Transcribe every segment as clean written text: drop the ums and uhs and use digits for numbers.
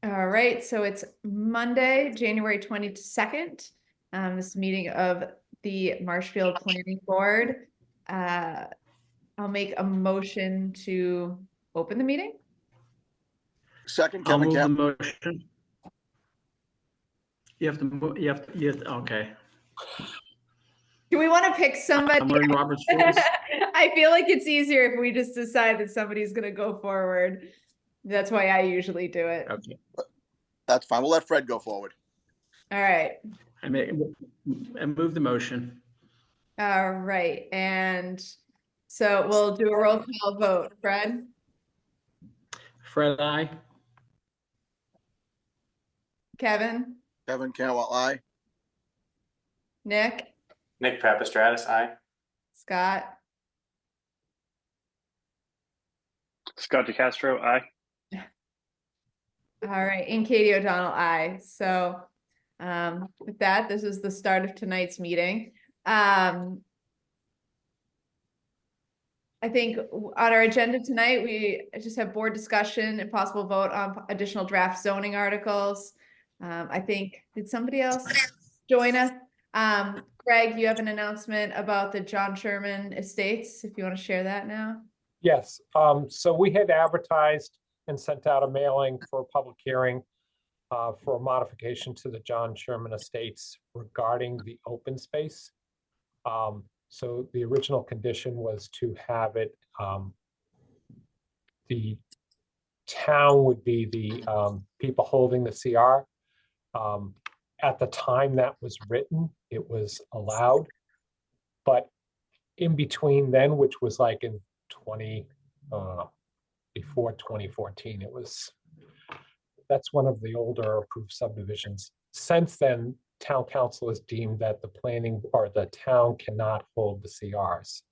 All right, so it's Monday, January 22nd. This meeting of the Marshfield Planning Board. I'll make a motion to open the meeting. Second, I'll Kevin move the Camp. motion. Okay. Do we want to pick somebody? I'm wearing Robert's rules. I feel like it's easier if we just decide that somebody's going to go forward. That's why I usually do it. Okay. That's fine. We'll let Fred go forward. All right. I move the motion. All right. And so we'll do a roll call vote. Fred? Fred, aye. Kevin? Kevin Cantwell, aye. Nick? Nick Papastratis, aye. Scott? Scott DeCastro, aye. All right, and Katie O'Donnell, aye. So with that, this is the start of tonight's meeting. I think on our agenda tonight, we just have board discussion and possible vote on additional draft zoning articles. I think, did somebody else join us? Greg, you have an announcement about the John Sherman Estates, if you want to share that now. Yes, so we had advertised and sent out a mailing for a public hearing for a modification to the John Sherman Estates regarding the open space. So the original condition was to have it, the town would be the people holding the CR. At the time that was written, it was allowed, but in between then, which was like in before 2014, that's one of the older approved subdivisions. Since then, town council has deemed that the planning or the town cannot hold the CRs.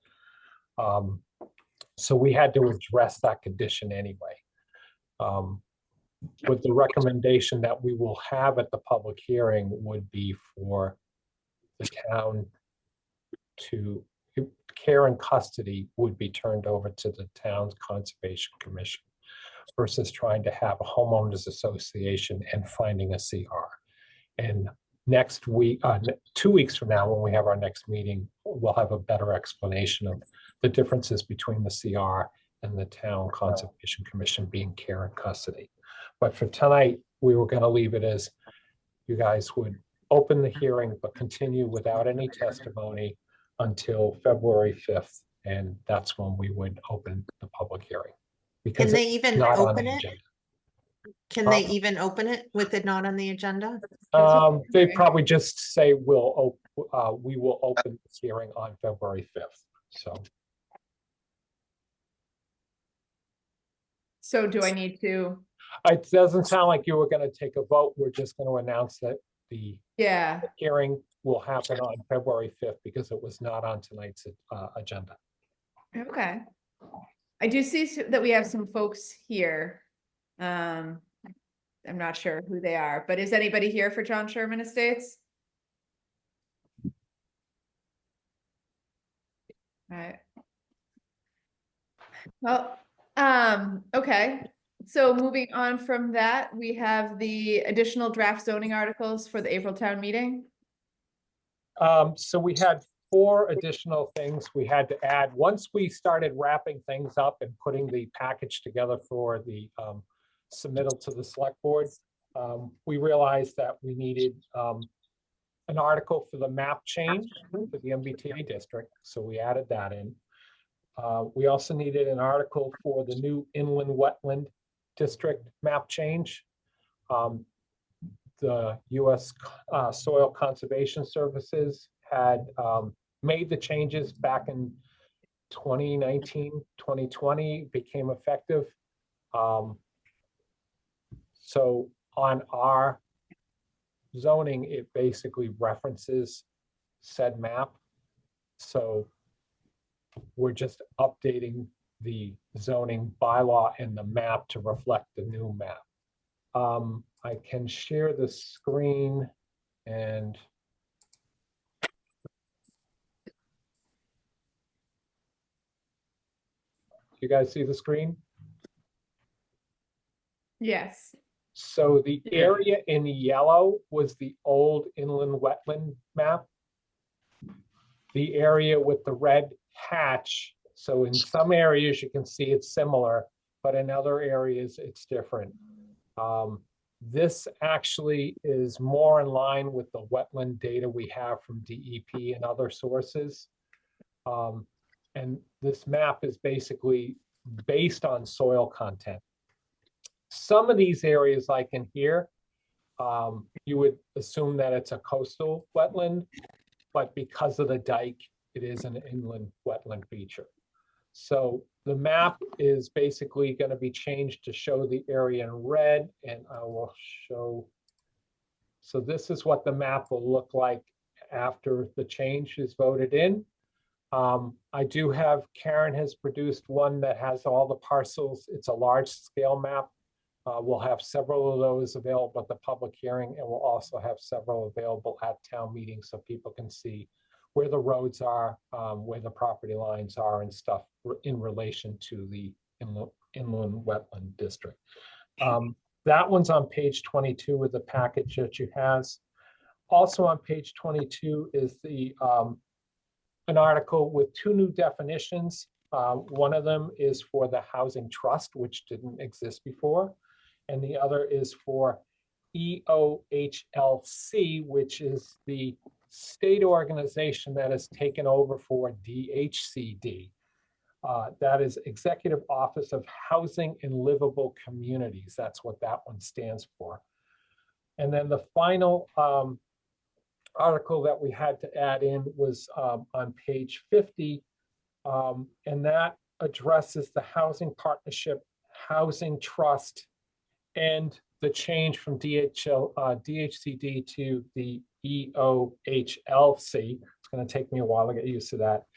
So we had to address that condition anyway. With the recommendation that we will have at the public hearing would be for the town to, care and custody would be turned over to the town's conservation commission versus trying to have a homeowners association and finding a CR. And next week, 2 weeks from now, when we have our next meeting, we'll have a better explanation of the differences between the CR and the town conservation commission being care and custody. But for tonight, we were going to leave it as you guys would open the hearing, but continue without any testimony until February 5th. And that's when we would open the public hearing. Can they even open it? Can they Huh? even open it with it not on the agenda? They probably just say we will open this hearing on February 5th. So do I need to? It doesn't sound like you were going to take a vote. We're just going to announce that the hearing will happen on February 5th because it was not on tonight's agenda. Okay. I do see that we have some folks here. I'm not sure who they are, but is anybody here for John Sherman Estates? All right. Well, okay. So moving on from that, we have the additional draft zoning articles for the April town meeting. So we had 4 additional things we had to add. Once we started wrapping things up and putting the package together for the submittal to the select board, we realized that we needed an article for the map change for the MBTA district. So we added that in. We also needed an article for the new inland wetland district map change. The U.S. Soil Conservation Services had made the changes back in 2019, 2020, became effective. So on our zoning, it basically references said map. So we're just updating the zoning bylaw and the map to reflect the new map. I can share the screen and you guys see the screen? Yes. So the Yeah. area in yellow was the old inland wetland map. The area with the red hatch, so in some areas you can see it's similar, but in other areas it's different. This actually is more in line with the wetland data we have from DEP and other sources. And this map is basically based on soil content. Some of these areas, like in here, you would assume that it's a coastal wetland, but because of the dike, it is an inland wetland feature. So the map is basically going to be changed to show the area in red, and I will show. So this is what the map will look like after the change is voted in. I do have, Karen has produced one that has all the parcels. It's a large scale map. We'll have several of those available at the public hearing, and we'll also have several available at town meetings so people can see where the roads are, where the property lines are and stuff in relation to the inland wetland district. That one's on page 22 of the package that you has. Also on page 22 is the an article with two new definitions. One of them is for the housing trust, which didn't exist before. And the other is for EOHLC, which is the state organization that has taken over for DHCD. That is Executive Office of Housing and Livable Communities. That's what that one stands for. And then the final article that we had to add in was on page 50, and that addresses the housing partnership, housing trust, and the change from DHCD to the EOHLC. It's going to take me a while to get used to that,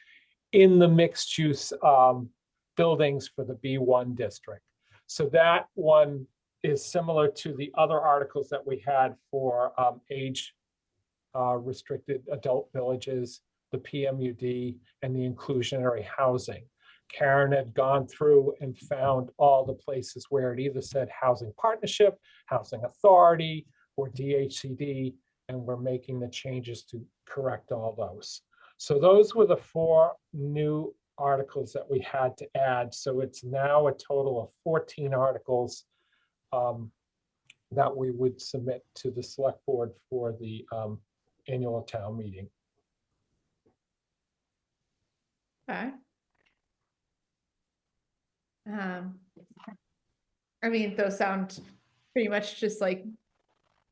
in the mixed use buildings for the B1 district. So that one is similar to the other articles that we had for age restricted adult villages, the PMUD, and the inclusionary housing. Karen had gone through and found all the places where it either said housing partnership, housing authority, or DHCD, and we're making the changes to correct all those. So those were the 4 new articles that we had to add. So it's now a total of 14 articles that we would submit to the select board for the annual town meeting. Okay. I mean, those sound pretty much just like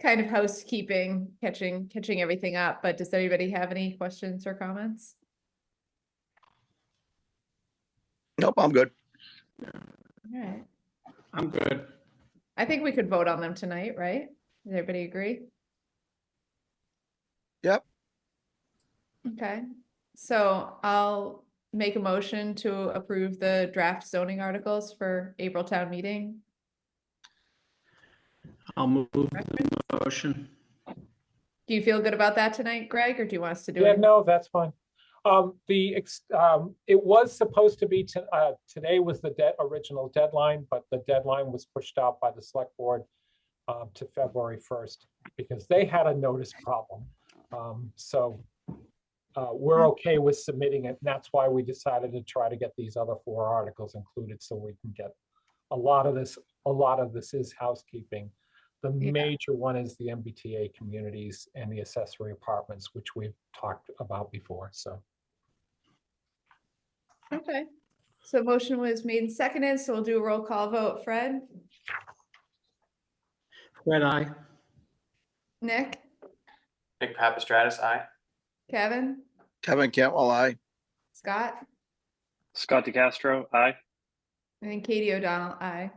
kind of housekeeping, catching everything up, but does anybody have any questions or comments? Nope, I'm good. All right. I'm good. I think we could vote on them tonight, right? Does everybody agree? Yep. Okay, so I'll make a motion to approve the draft zoning articles for April town meeting. I'll move the motion. Do you feel good about that tonight, Greg, or do you want us to do Yeah, it? no, that's fine. It was supposed to be today was the original deadline, but the deadline was pushed out by the select board to February 1st because they had a notice problem. So we're okay with submitting it, and that's why we decided to try to get these other 4 articles included so we can get a lot of this. A lot of this is housekeeping. The major one is the MBTA communities and the accessory apartments, which we've talked about before. So. Okay, so motion was made and seconded, so we'll do a roll call vote. Fred? Fred, aye. Nick? Nick Papastratus, aye. Kevin? Kevin Cantwell, aye. Scott? Scott DeCastro, aye. And then Katie O'Donnell, aye.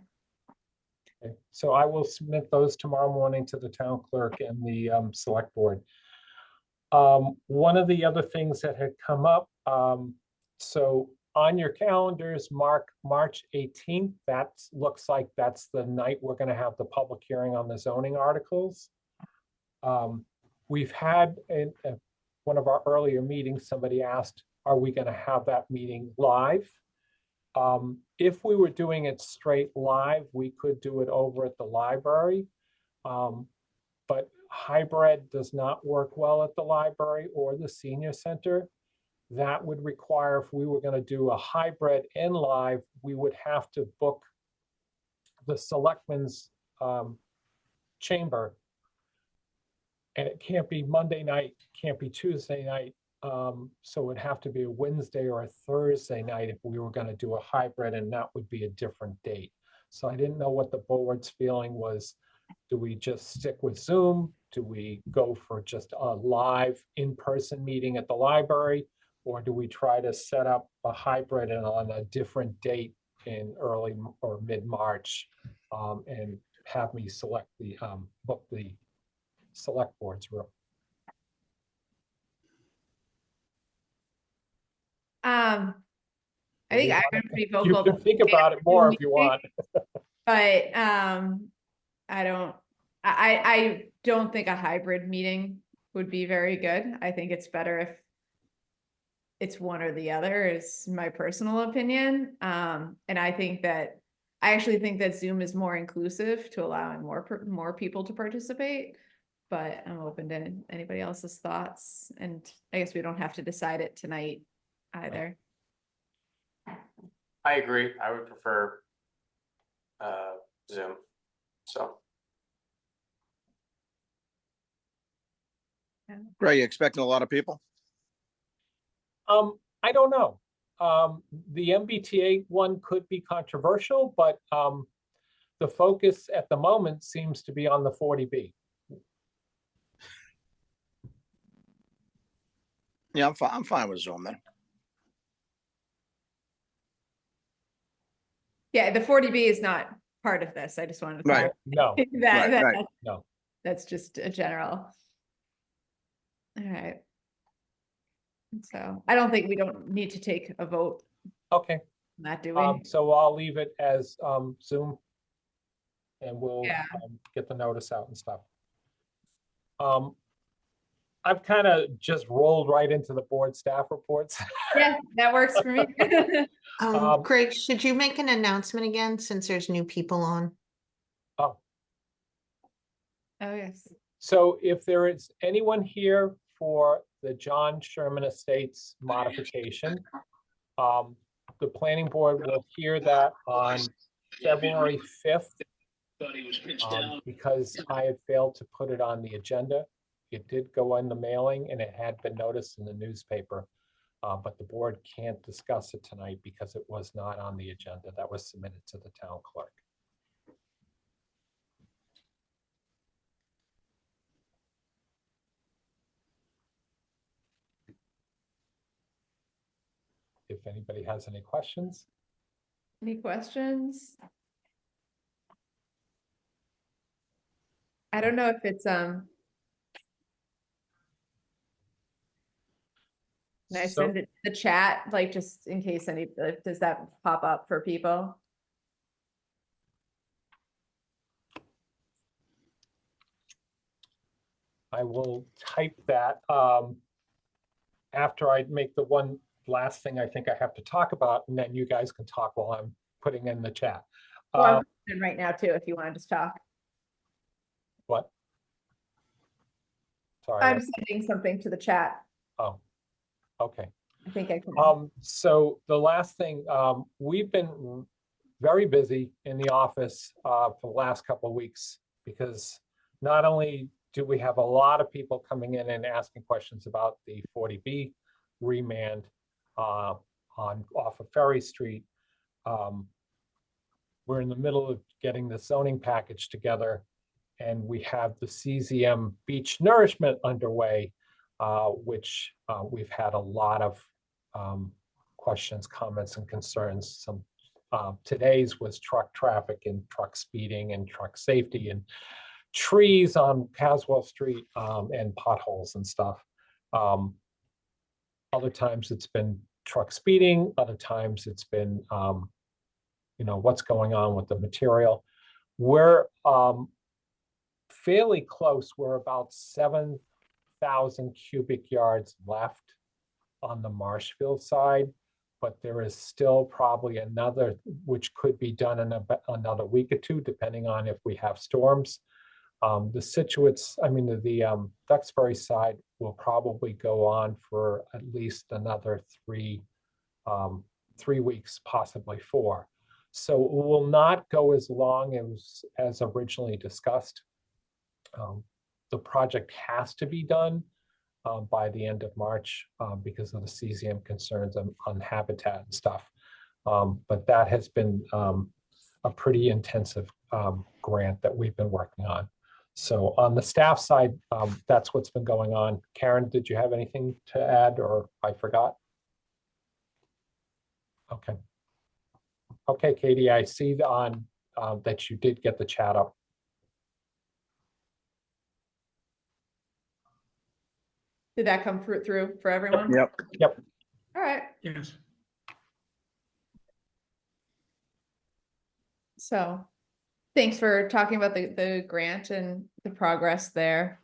Okay. So I will submit those tomorrow morning to the town clerk and the select board. One of the other things that had come up, so on your calendars, mark March 18th. That looks like that's the night we're going to have the public hearing on the zoning articles. We've had in one of our earlier meetings, somebody asked, are we going to have that meeting live? If we were doing it straight live, we could do it over at the library. But hybrid does not work well at the library or the senior center. That would require, if we were going to do a hybrid and live, we would have to book the selectmen's chamber. And it can't be Monday night, can't be Tuesday night. So it would have to be a Wednesday or a Thursday night if we were going to do a hybrid, and that would be a different date. So I didn't know what the board's feeling was. Do we just stick with Zoom? Do we go for just a live in-person meeting at the library? Or do we try to set up a hybrid and on a different date in early or mid-March, and have me select the, book the select board's room? I think I've been pretty You vocal. can think about it more if you want. But I don't think a hybrid meeting would be very good. I think it's better if it's one or the other, is my personal opinion. And I actually think that Zoom is more inclusive to allowing more people to participate. But I'm open to anybody else's thoughts, and I guess we don't have to decide it tonight either. I agree. I would prefer Zoom. So Greg, you expecting a lot of people? I don't know. The MBTA one could be controversial, but the focus at the moment seems to be on the 40B. Yeah, I'm fine with Zoom then. Yeah, the 40B is not part of this. I just wanted to Right. No, Right. no. That's just a general. All right. So I don't think we don't need to take a vote Okay, on that, do we? so I'll leave it as Zoom. And we'll Yeah. get the notice out and stuff. I've kind of just rolled right into the board staff reports. Yeah, that works for me. Craig, should you make an announcement again since there's new people on? Oh, Oh, yes. so if there is anyone here for the John Sherman Estates modification, the planning board will hear that on February 5th. Because I had failed to put it on the agenda. It did go in the mailing and it had been noticed in the newspaper, but the board can't discuss it tonight because it was not on the agenda. That was submitted to the town clerk. If anybody has any questions. Any questions? I don't know if it's, can I So- send it to the chat, like, just in case does that pop up for people? I will type that after I make the one last thing I think I have to talk about, and then you guys can talk while I'm putting in the chat. Well, I'm in right now too, if you want to just talk. What? Sorry. I'm sending something to the chat. Oh, okay. I think I can. So the last thing, we've been very busy in the office for the last couple of weeks, because not only do we have a lot of people coming in and asking questions about the 40B remand off of Ferry Street, we're in the middle of getting the zoning package together, and we have the CZM beach nourishment underway, which we've had a lot of questions, comments, and concerns. Some today's was truck traffic and truck speeding and truck safety and trees on Caswell Street and potholes and stuff. Other times it's been truck speeding. Other times it's been, what's going on with the material. We're fairly close. We're about 7,000 cubic yards left on the Marshfield side, but there is still probably another, which could be done in another week or two, depending on if we have storms. The Situate's, I mean, the Duxbury side will probably go on for at least another 3 weeks, possibly 4. So it will not go as long as originally discussed. The project has to be done by the end of March because of the cesium concerns on habitat and stuff. But that has been a pretty intensive grant that we've been working on. So on the staff side, that's what's been going on. Karen, did you have anything to add, or I forgot? Okay. Okay, Katie, I see on that you did get the chat up. Did that come through for everyone? Yep. All right. Yes. So thanks for talking about the grant and the progress there.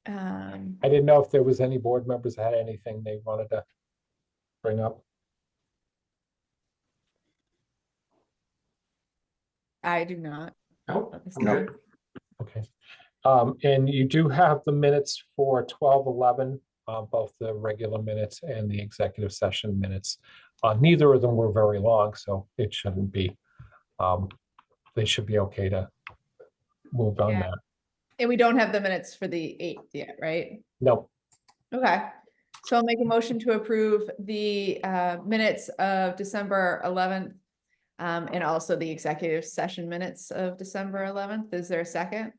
I didn't know if there was any board members that had anything they wanted to bring up. I do not. Nope. at this I'm time. good. Okay. And you do have the minutes for 12/11, both the regular minutes and the executive session minutes. Neither of them were very long, so it shouldn't be. They should be okay to move on Yeah. that. And we don't have the minutes for the 8th yet, right? No, Okay. So I'll make a motion to approve the minutes of December 11th and also the executive session minutes of December 11th. Is there a second?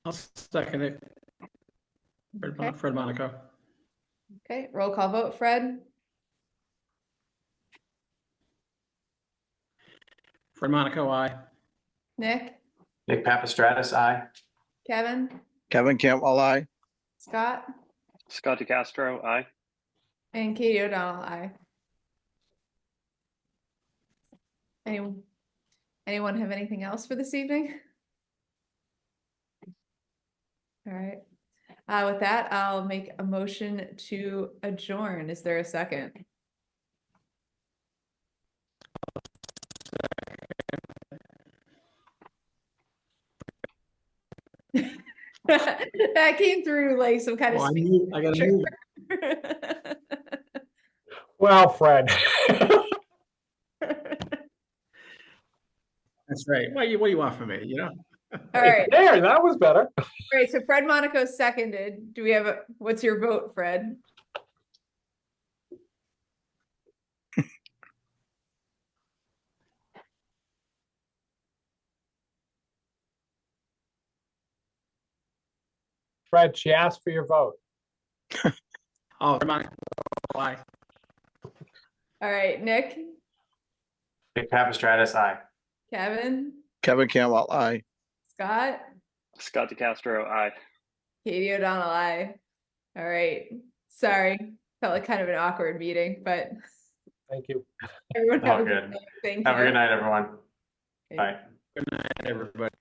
I'll second it. Okay. Fred Monaco. Okay, roll call vote. Fred, Fred Monaco, aye. Nick, Nick Papastratus, aye. Kevin, Kevin Campbell, aye. Scott, Scott DeCastro, aye. and Katie O'Donnell, aye. Anyone have anything else for this evening? All right. With that, I'll make a motion to adjourn. Is there a second? That came through like some kind of Well, speed. I gotta move. well, Fred. That's right. What do you want from me, you know? All right. There, that was better. All right, so Fred Monaco seconded. Do we have what's your vote, Fred? Fred, she asked for your vote. Oh, Fred Monaco, aye. All right, Nick, Nick Papastratus, aye. Kevin, Kevin Campbell, aye. Scott, Scott DeCastro, aye. Katie O'Donnell, aye. All right, sorry, felt like kind of an awkward meeting, but Thank you. everyone have All a good good. night. Thank Have a you. good night, everyone. Okay. Bye. Good night, everybody.